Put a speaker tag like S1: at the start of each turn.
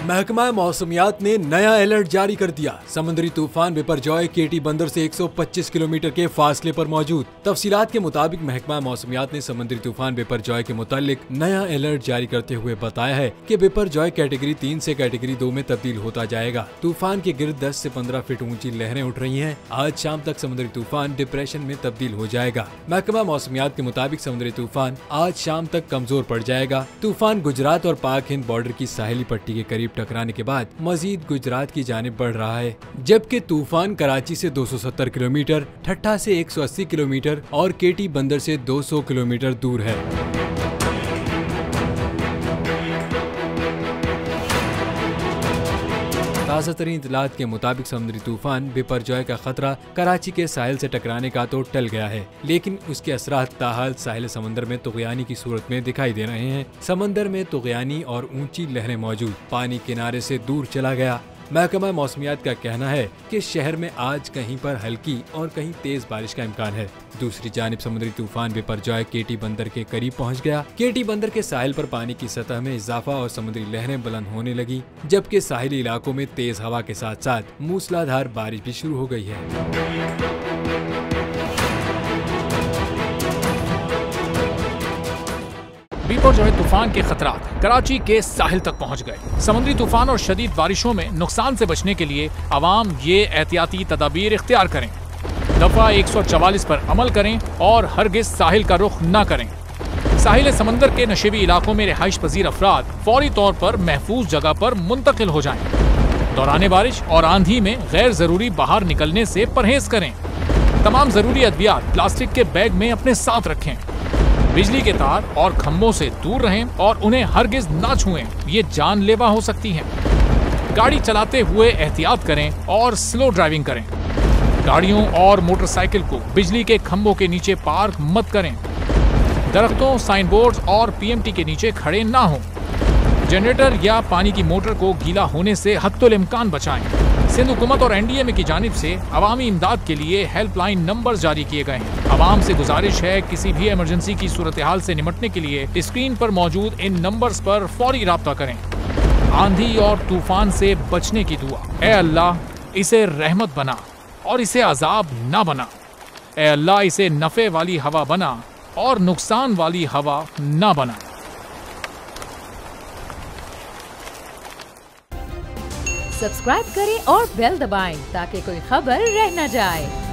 S1: महकमा मौसमियात ने नया अलर्ट जारी कर दिया। समुद्री तूफान बिपरजॉय केटी बंदर से 125 किलोमीटर के फासले पर मौजूद। तफसीलात के मुताबिक महकमा मौसमियात ने समुद्री तूफान बिपरजॉय के मुतालिक नया अलर्ट जारी करते हुए बताया है कि बिपरजॉय कैटेगरी 3 से कैटेगरी 2 में तब्दील होता जाएगा। तूफान के गिर्द 10 से 15 फीट ऊंची लहरें उठ रही हैं। आज शाम तक समुद्री तूफान डिप्रेशन में तब्दील हो जाएगा। महकमा मौसमियात के मुताबिक समुद्री तूफान आज शाम तक कमजोर पड़ जाएगा। तूफान गुजरात और पाक हिंद बॉर्डर की साहिली पट्टी के करीब टकराने के बाद मजीद गुजरात की जानिब बढ़ रहा है, जबकि तूफान कराची से 270 किलोमीटर, ठट्ठा से 180 किलोमीटर और केटी बंदर से 200 किलोमीटर दूर है। ताज़ा तरीन इत्तलात के मुताबिक समुद्री तूफान बिपरजॉय का खतरा कराची के साहिल से टकराने का तो टल गया है, लेकिन उसके असरात ताहाल साहिल समंदर में तुग़यानी की सूरत में दिखाई दे रहे हैं। समंदर में तुग़यानी और ऊंची लहरें मौजूद। पानी किनारे से दूर चला गया। महकमा मौसमियात का कहना है कि शहर में आज कहीं पर हल्की और कहीं तेज बारिश का इम्कान है। दूसरी जानिब समुद्री तूफान बिपरजॉय केटी बंदर के करीब पहुंच गया। केटी बंदर के साहिल पर पानी की सतह में इजाफा और समुद्री लहरें बुलंद होने लगी, जबकि साहिली इलाकों में तेज हवा के साथ साथ मूसलाधार बारिश भी शुरू हो गई है।
S2: बिपरजॉय तूफान के खतरात कराची के साहिल तक पहुंच गए। समुद्री तूफान और शदीद बारिशों में नुकसान से बचने के लिए आवाम ये एहतियाती तदाबीर इख्तियार करें। दफा 144 पर अमल करें और हरगिज साहिल का रुख न करें। साहिल समंदर के नशेबी इलाकों में रिहाइश पजीर अफराद फौरी तौर पर महफूज जगह पर मुंतकिल हो जाएं। दौरान बारिश और आंधी में गैर जरूरी बाहर निकलने से परहेज करें। तमाम जरूरी अद्वियात प्लास्टिक के बैग में अपने साथ रखें। बिजली के तार और खंभों से दूर रहें और उन्हें हरगिज ना छुएं, ये जानलेवा हो सकती हैं। गाड़ी चलाते हुए एहतियात करें और स्लो ड्राइविंग करें। गाड़ियों और मोटरसाइकिल को बिजली के खंभों के नीचे पार्क मत करें। दरख्तों, साइन बोर्ड और पीएमटी के नीचे खड़े ना हों। जनरेटर या पानी की मोटर को गीला होने से हत्तुल इम्कान बचाएं। सिंध हुकूमत और एनडीएमए की जानिब से अवामी इमदाद के लिए हेल्पलाइन नंबर जारी किए गए हैं। आवाम से गुजारिश है किसी भी इमरजेंसी की सूरत हाल से निपटने के लिए स्क्रीन पर मौजूद इन नंबर्स पर फौरी राब्ता करें। आंधी और तूफान से बचने की दुआ। ए अल्लाह, इसे रहमत बना और इसे अजाब ना बना। ए अल्लाह, इसे नफे वाली हवा बना और नुकसान वाली हवा ना बना।
S3: सब्सक्राइब करें और बेल दबाएं ताकि कोई खबर रह न जाए।